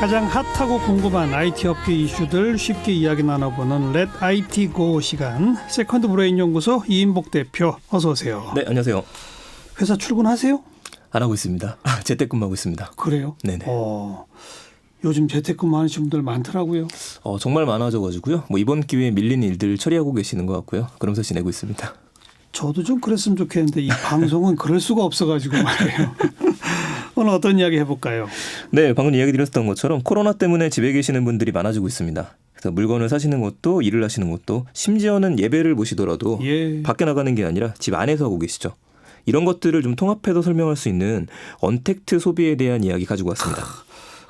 가장 핫하고 궁금한 IT 업계 이슈들 쉽게 이야기 나눠보는 Let IT Go 시간. 세컨드 브레인 연구소 이인복 대표 어서 오세요. 네, 안녕하세요. 회사 출근하세요? 안 하고 있습니다. 재택근무하고 있습니다. 그래요? 네네. 요즘 재택근무하시는 분들 많더라고요. 정말 많아져가지고요. 이번 기회에 밀린 일들 처리하고 계시는 것 같고요. 그러면서 지내고 있습니다. 저도 좀 그랬으면 좋겠는데 이 방송은 그럴 수가 없어가지고 말이에요. 오늘 어떤 이야기 해볼까요? 네, 방금 이야기 드렸던 것처럼 코로나 때문에 집에 계시는 분들이 많아지고 있습니다. 그래서 물건을 사시는 것도 일을 하시는 것도 심지어는 예배를 보시더라도 밖에 나가는 게 아니라 집 안에서 하고 계시죠. 이런 것들을 좀 통합해서 설명할 수 있는 언택트 소비에 대한 이야기 가지고 왔습니다.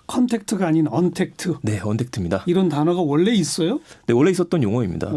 컨택트가 아닌 언택트. 네, 언택트입니다. 이런 단어가 원래 있어요? 네, 원래 있었던 용어입니다.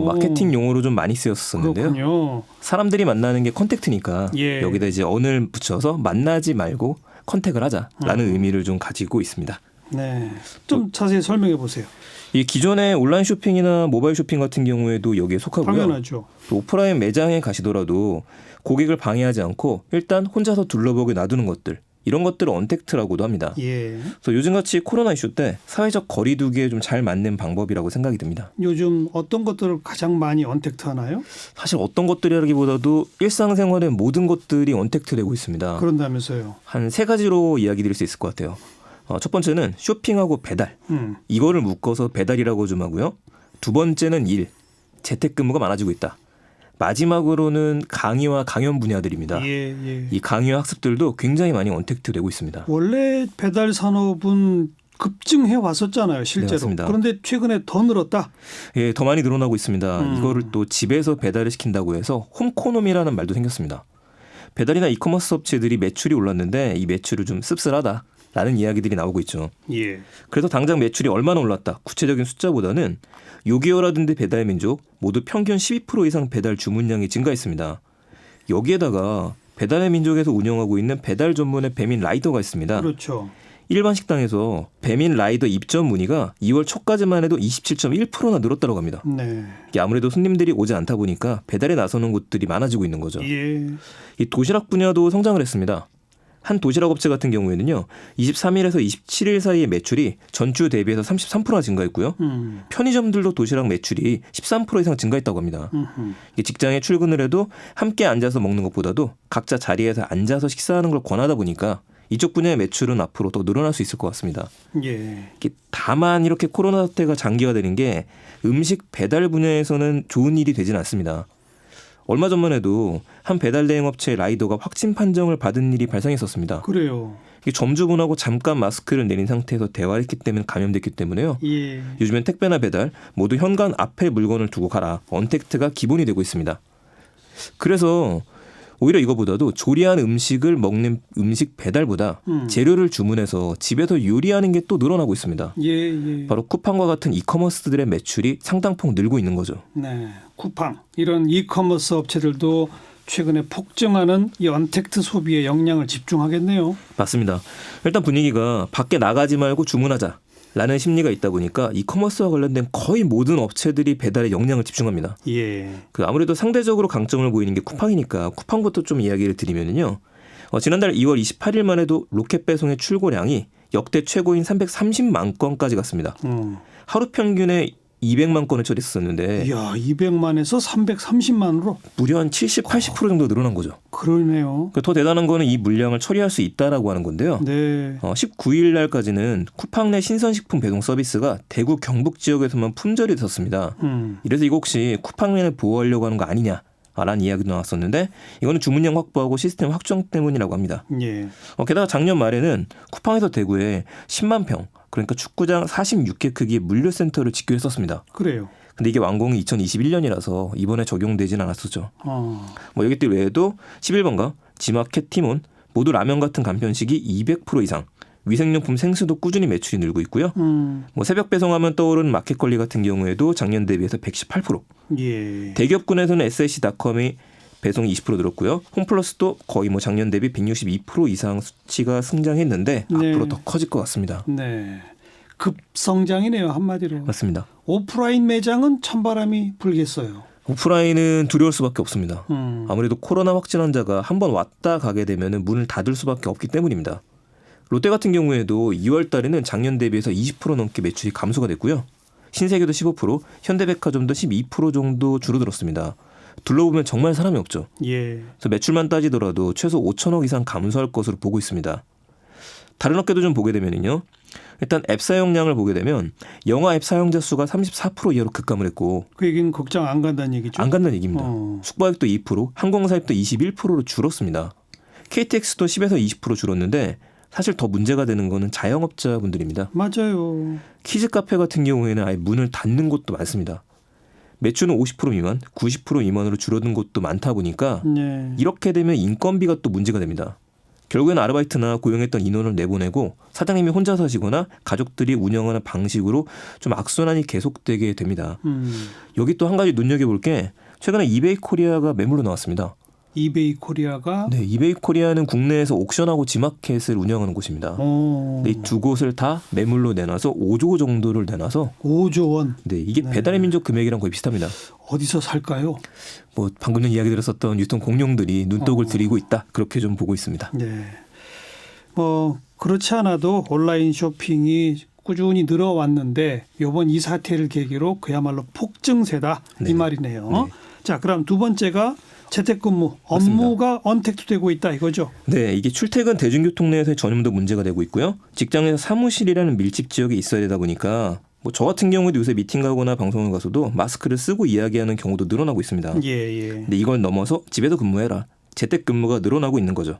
마케팅 용어로 좀 많이 쓰였었는데요. 그렇군요. 사람들이 만나는 게 컨택트니까 여기다 이제 언을 붙여서 만나지 말고 컨택을 하자라는 의미를 좀 가지고 있습니다. 네, 좀 자세히 설명해 보세요. 이 기존의 온라인 쇼핑이나 모바일 쇼핑 같은 경우에도 여기에 속하고요. 당연하죠. 또 오프라인 매장에 가시더라도 고객을 방해하지 않고 일단 혼자서 둘러보게 놔두는 것들, 이런 것들을 언택트라고도 합니다. 그래서 요즘같이 코로나 이슈 때 사회적 거리두기에 좀 잘 맞는 방법이라고 생각이 듭니다. 요즘 어떤 것들을 가장 많이 언택트 하나요? 사실 어떤 것들이라기보다도 일상생활의 모든 것들이 언택트되고 있습니다. 그런다면서요. 한 세 가지로 이야기 드릴 수 있을 것 같아요. 첫 번째는 쇼핑하고 배달. 이거를 묶어서 배달이라고 좀 하고요. 두 번째는 일, 재택근무가 많아지고 있다. 마지막으로는 강의와 강연 분야들입니다. 이 강의와 학습들도 굉장히 많이 언택트되고 있습니다. 원래 배달 산업은 급증해 왔었잖아요, 실제로. 네, 그런데 최근에 더 늘었다. 예, 더 많이 늘어나고 있습니다. 이거를 또 집에서 배달을 시킨다고 해서 홈코노미라는 말도 생겼습니다. 배달이나 이커머스 업체들이 매출이 올랐는데 이 매출이 좀 씁쓸하다라는 이야기들이 나오고 있죠. 그래서 당장 매출이 얼마나 올랐다, 구체적인 숫자보다는 요기요라든지 배달민족 모두 평균 12% 이상 배달 주문량이 증가했습니다. 여기에다가 배달의 민족에서 운영하고 있는 배달 전문의 배민 라이더가 있습니다. 그렇죠. 일반 식당에서 배민 라이더 입점 문의가 2월 초까지만 해도 27.1%나 늘었다고 합니다. 이게 아무래도 손님들이 오지 않다 보니까 배달에 나서는 곳들이 많아지고 있는 거죠. 이 도시락 분야도 성장을 했습니다. 한 도시락 업체 같은 경우에는요, 23일에서 27일 사이의 매출이 전주 대비해서 33%나 증가했고요. 편의점들도 도시락 매출이 13% 이상 증가했다고 합니다. 직장에 출근을 해도 함께 앉아서 먹는 것보다도 각자 자리에서 앉아서 식사하는 걸 권하다 보니까 이쪽 분야의 매출은 앞으로 더 늘어날 수 있을 것 같습니다. 다만 이렇게 코로나 사태가 장기화되는 게 음식 배달 분야에서는 좋은 일이 되진 않습니다. 얼마 전만 해도 한 배달 대행 업체의 라이더가 확진 판정을 받은 일이 발생했었습니다. 그래요. 점주분하고 잠깐 마스크를 내린 상태에서 대화를 했기 때문에 감염됐기 때문에요. 요즘엔 택배나 배달 모두 현관 앞에 물건을 두고 가라, 언택트가 기본이 되고 있습니다. 그래서 오히려 이거보다도 조리한 음식을 먹는 음식 배달보다 재료를 주문해서 집에서 요리하는 게 또 늘어나고 있습니다. 바로 쿠팡과 같은 이커머스들의 매출이 상당폭 늘고 있는 거죠. 네, 쿠팡 이런 이커머스 업체들도 최근에 폭증하는 이 언택트 소비에 역량을 집중하겠네요. 맞습니다. 일단 분위기가 밖에 나가지 말고 주문하자 라는 심리가 있다 보니까 이커머스와 관련된 거의 모든 업체들이 배달에 역량을 집중합니다. 아무래도 상대적으로 강점을 보이는 게 쿠팡이니까 쿠팡부터 좀 이야기를 드리면요. 지난달 2월 28일만 해도 로켓 배송의 출고량이 역대 최고인 330만 건까지 갔습니다. 하루 평균에 200만 건을 처리했었는데, 이야, 200만에서 330만으로 무려 한 70, 80% 정도 늘어난 거죠. 그러네요. 더 대단한 거는 이 물량을 처리할 수 있다라고 하는 건데요. 19일 날까지는 쿠팡 내 신선식품 배송 서비스가 대구 경북 지역에서만 품절이 됐었습니다. 이래서 이거 혹시 쿠팡맨을 보호하려고 하는 거 아니냐라는 이야기도 나왔었는데, 이거는 주문량 확보하고 시스템 확정 때문이라고 합니다. 게다가 작년 말에는 쿠팡에서 대구에 10만 평, 그러니까 축구장 46개 크기의 물류센터를 짓기했었습니다. 그래요. 근데 이게 완공이 2021년이라서 이번에 적용되진 않았었죠. 여기들 외에도 11번가, 지마켓, 티몬 모두 라면 같은 간편식이 200% 이상, 위생용품 생수도 꾸준히 매출이 늘고 있고요. 새벽 배송하면 떠오르는 마켓컬리 같은 경우에도 작년 대비해서 118%. 대기업군에서는 SLC닷컴이 배송이 20% 늘었고요. 홈플러스도 거의 작년 대비 162% 이상 수치가 성장했는데 앞으로 더 커질 것 같습니다. 급성장이네요, 한마디로. 맞습니다. 오프라인 매장은 찬바람이 불겠어요. 오프라인은 두려울 수밖에 없습니다. 아무래도 코로나 확진 환자가 한번 왔다 가게 되면 문을 닫을 수밖에 없기 때문입니다. 롯데 같은 경우에도 2월 달에는 작년 대비해서 20% 넘게 매출이 감소가 됐고요. 신세계도 15%, 현대백화점도 12% 정도 줄어들었습니다. 둘러보면 정말 사람이 없죠. 예. 그래서 매출만 따지더라도 최소 5천억 이상 감소할 것으로 보고 있습니다. 다른 업계도 좀 보게 되면요. 일단 앱 사용량을 보게 되면 영화 앱 사용자 수가 34% 이하로 급감을 했고 그 얘기는 극장 안 간다는 얘기죠? 안 간다는 얘기입니다. 숙박앱도 2%, 항공사앱도 21%로 줄었습니다. KTX도 10에서 20% 줄었는데 사실 더 문제가 되는 거는 자영업자분들입니다. 맞아요. 키즈 카페 같은 경우에는 아예 문을 닫는 곳도 많습니다. 매출은 50% 미만, 90% 미만으로 줄어든 곳도 많다 보니까 네. 이렇게 되면 인건비가 또 문제가 됩니다. 결국에는 아르바이트나 고용했던 인원을 내보내고 사장님이 혼자 사시거나 가족들이 운영하는 방식으로 좀 악순환이 계속되게 됩니다. 여기 또 한 가지 눈여겨볼 게 최근에 이베이 코리아가 매물로 나왔습니다. 이베이 코리아가? 네, 이베이 코리아는 국내에서 옥션하고 지마켓을 운영하는 곳입니다. 이 두 곳을 다 매물로 내놔서 5조 정도를 내놔서 5조 원. 네, 이게 네. 배달의 민족 금액이랑 거의 비슷합니다. 어디서 살까요? 뭐 방금 전 이야기 들었었던 유통 공룡들이 눈독을 들이고 있다. 그렇게 좀 보고 있습니다. 네. 뭐 그렇지 않아도 온라인 쇼핑이 꾸준히 늘어왔는데 이번 이 사태를 계기로 그야말로 폭증세다 네. 이 말이네요. 네. 자, 그럼 두 번째가 재택근무 업무가 언택트되고 있다 이거죠. 네, 이게 출퇴근 대중교통 내에서의 전염도 문제가 되고 있고요. 직장에서 사무실이라는 밀집 지역에 있어야 되다 보니까 뭐 저 같은 경우도 요새 미팅 가거나 방송을 가서도 마스크를 쓰고 이야기하는 경우도 늘어나고 있습니다. 예. 근데 이걸 넘어서 집에서 근무해라. 재택근무가 늘어나고 있는 거죠.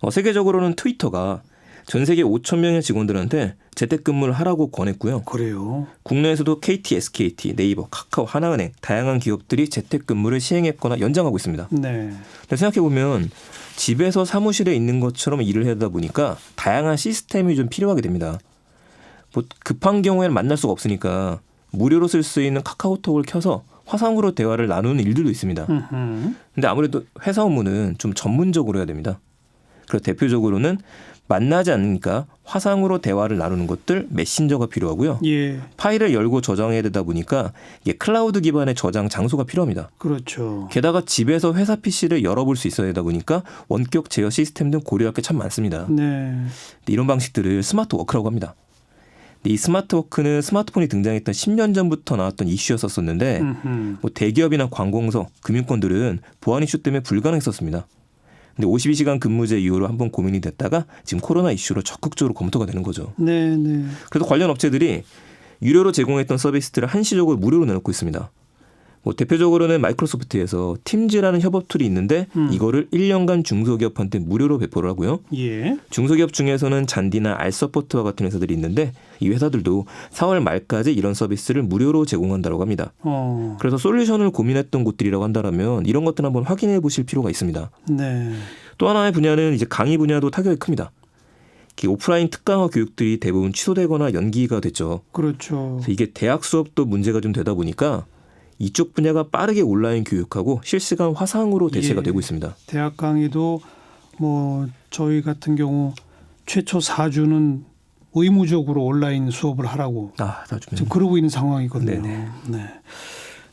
세계적으로는 트위터가 전 세계 5천 명의 직원들한테 재택근무를 하라고 권했고요. 그래요. 국내에서도 KT, SKT, 네이버, 카카오, 하나은행 다양한 기업들이 재택근무를 시행했거나 연장하고 있습니다. 네. 생각해보면 집에서 사무실에 있는 것처럼 일을 하다 보니까 다양한 시스템이 좀 필요하게 됩니다. 뭐 급한 경우에는 만날 수가 없으니까 무료로 쓸 수 있는 카카오톡을 켜서 화상으로 대화를 나누는 일들도 있습니다. 근데 아무래도 회사 업무는 좀 전문적으로 해야 됩니다. 그래서 대표적으로는 만나지 않으니까 화상으로 대화를 나누는 것들 메신저가 필요하고요. 예. 파일을 열고 저장해야 되다 보니까 이게 클라우드 기반의 저장 장소가 필요합니다. 그렇죠. 게다가 집에서 회사 PC를 열어볼 수 있어야 되다 보니까 원격 제어 시스템 등 고려할 게 참 많습니다. 네. 이런 방식들을 스마트 워크라고 합니다. 이 스마트 워크는 스마트폰이 등장했던 10년 전부터 나왔던 이슈였었는데 뭐 대기업이나 관공서, 금융권들은 보안 이슈 때문에 불가능했었습니다. 근데 52시간 근무제 이후로 한번 고민이 됐다가 지금 코로나 이슈로 적극적으로 검토가 되는 거죠. 네. 그래서 관련 업체들이 유료로 제공했던 서비스들을 한시적으로 무료로 내놓고 있습니다. 뭐 대표적으로는 마이크로소프트에서 팀즈라는 협업 툴이 있는데 이거를 1년간 중소기업한테 무료로 배포를 하고요. 예. 중소기업 중에서는 잔디나 알서포트와 같은 회사들이 있는데 이 회사들도 4월 말까지 이런 서비스를 무료로 제공한다고 합니다. 그래서 솔루션을 고민했던 곳들이라고 한다면 이런 것들 한번 확인해 보실 필요가 있습니다. 네. 또 하나의 분야는 이제 강의 분야도 타격이 큽니다. 오프라인 특강화 교육들이 대부분 취소되거나 연기가 됐죠. 그렇죠. 그래서 이게 대학 수업도 문제가 좀 되다 보니까 이쪽 분야가 빠르게 온라인 교육하고 실시간 화상으로 대체가 되고 있습니다. 대학 강의도 뭐 저희 같은 경우 최초 4주는 의무적으로 온라인 수업을 하라고 지금 그러고 있는 상황이거든요. 네네. 네.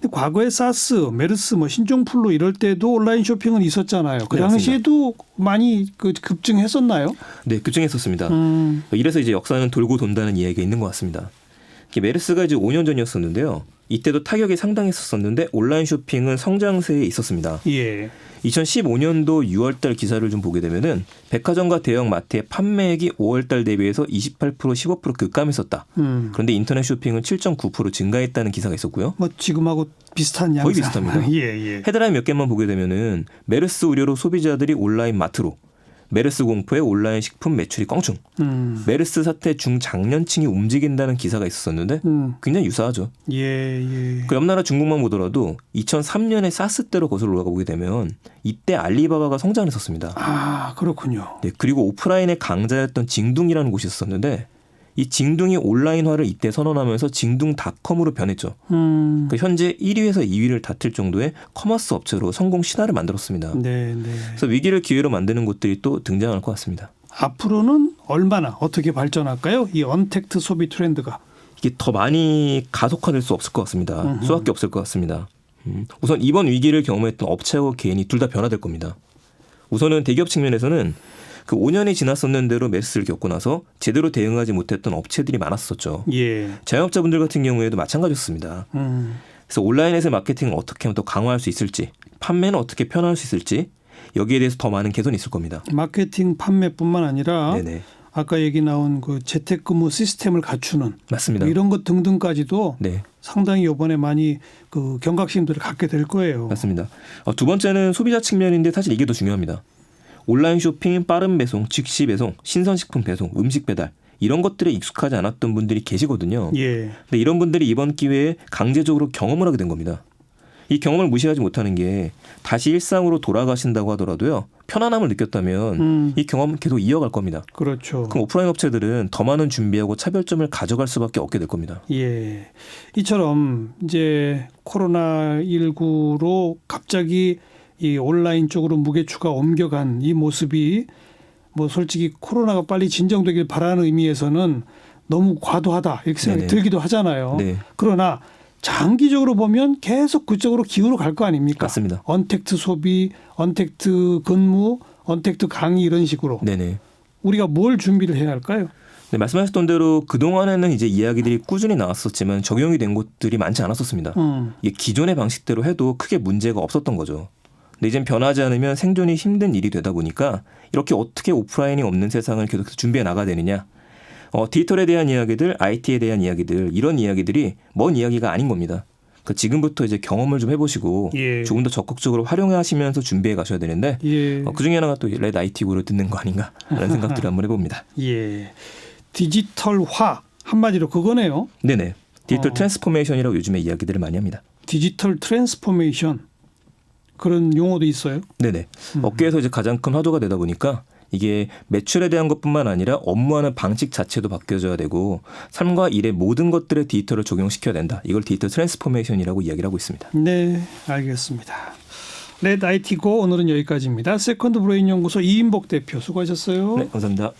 근데 과거에 사스, 메르스, 뭐 신종플루 이럴 때도 온라인 쇼핑은 있었잖아요. 그 당시에도 많이 급증했었나요? 네, 급증했었습니다. 이래서 이제 역사는 돌고 돈다는 이야기가 있는 것 같습니다. 메르스가 이제 5년 전이었었는데요. 이때도 타격이 상당했었는데 온라인 쇼핑은 성장세에 있었습니다. 예. 2015년도 6월달 기사를 좀 보게 되면은 백화점과 대형 마트의 판매액이 5월달 대비해서 28% 15% 급감했었다. 그런데 인터넷 쇼핑은 7.9% 증가했다는 기사가 있었고요. 뭐 지금하고 비슷한 양상. 거의 비슷합니다. 예. 헤드라인 몇 개만 보게 되면은 메르스 우려로 소비자들이 온라인 마트로, 메르스 공포에 온라인 식품 매출이 껑충. 메르스 사태 중장년층이 움직인다는 기사가 있었는데 굉장히 유사하죠. 예. 그 옆나라 중국만 보더라도 2003년에 사스 때로 거슬러 올라가 보게 되면 이때 알리바바가 성장했었습니다. 아, 그렇군요. 네, 그리고 오프라인의 강자였던 징둥이라는 곳이 있었는데 이 징둥이 온라인화를 이때 선언하면서 징둥닷컴으로 변했죠. 현재 1위에서 2위를 다툴 정도의 커머스 업체로 성공 신화를 만들었습니다. 네. 그래서 위기를 기회로 만드는 곳들이 또 등장할 것 같습니다. 앞으로는 얼마나 어떻게 발전할까요? 이 언택트 소비 트렌드가. 이게 더 많이 가속화될 수 없을 것 같습니다. 수밖에 없을 것 같습니다. 우선 이번 위기를 경험했던 업체하고 개인이 둘 다 변화될 겁니다. 우선은 대기업 측면에서는 그 5년이 지났었는데도 메스를 겪고 나서 제대로 대응하지 못했던 업체들이 많았었죠. 예. 자영업자분들 같은 경우에도 마찬가지였습니다. 그래서 온라인에서 마케팅을 어떻게 하면 더 강화할 수 있을지, 판매는 어떻게 편화할 수 있을지 여기에 대해서 더 많은 개선이 있을 겁니다. 마케팅 판매뿐만 아니라 네네. 아까 얘기 나온 그 재택근무 시스템을 갖추는 맞습니다. 이런 것 등등까지도 네. 상당히 이번에 많이 그 경각심들을 갖게 될 거예요. 맞습니다. 두 번째는 소비자 측면인데 사실 이게 더 중요합니다. 온라인 쇼핑, 빠른 배송, 즉시 배송, 신선식품 배송, 음식 배달 이런 것들에 익숙하지 않았던 분들이 계시거든요. 예. 근데 이런 분들이 이번 기회에 강제적으로 경험을 하게 된 겁니다. 이 경험을 무시하지 못하는 게 다시 일상으로 돌아가신다고 하더라도요. 편안함을 느꼈다면 이 경험 계속 이어갈 겁니다. 그렇죠. 그럼 오프라인 업체들은 더 많은 준비하고 차별점을 가져갈 수밖에 없게 될 겁니다. 예. 이처럼 이제 코로나19로 갑자기 이 온라인 쪽으로 무게추가 옮겨간 이 모습이 뭐 솔직히 코로나가 빨리 진정되길 바라는 의미에서는 너무 과도하다 이렇게 생각이 들기도 하잖아요. 네. 그러나 장기적으로 보면 계속 그쪽으로 기울어 갈 거 아닙니까? 맞습니다. 언택트 소비, 언택트 근무, 언택트 강의 이런 식으로. 네네. 우리가 뭘 준비를 해야 할까요? 네, 말씀하셨던 대로 그동안에는 이제 이야기들이 꾸준히 나왔었지만 적용이 된 곳들이 많지 않았었습니다. 이게 기존의 방식대로 해도 크게 문제가 없었던 거죠. 근데 이젠 변하지 않으면 생존이 힘든 일이 되다 보니까 이렇게 어떻게 오프라인이 없는 세상을 계속해서 준비해 나가야 되느냐. 디지털에 대한 이야기들, IT에 대한 이야기들 이런 이야기들이 먼 이야기가 아닌 겁니다. 그러니까 지금부터 이제 경험을 좀 해보시고 예. 조금 더 적극적으로 활용하시면서 준비해 가셔야 되는데 예. 그중에 하나가 또 레드 IT구를 듣는 거 아닌가라는 생각들을 한번 해봅니다. 예. 디지털화 한마디로 그거네요. 네네. 디지털 트랜스포메이션이라고 요즘에 이야기들을 많이 합니다. 디지털 트랜스포메이션 그런 용어도 있어요? 네네. 업계에서 이제 가장 큰 화두가 되다 보니까 이게 매출에 대한 것뿐만 아니라 업무하는 방식 자체도 바뀌어져야 되고 삶과 일의 모든 것들에 디지털을 적용시켜야 된다. 이걸 디지털 트랜스포메이션이라고 이야기를 하고 있습니다. 네, 알겠습니다. 레드 IT고 오늘은 여기까지입니다. 세컨드 브레인 연구소 이인복 대표 수고하셨어요. 네, 감사합니다.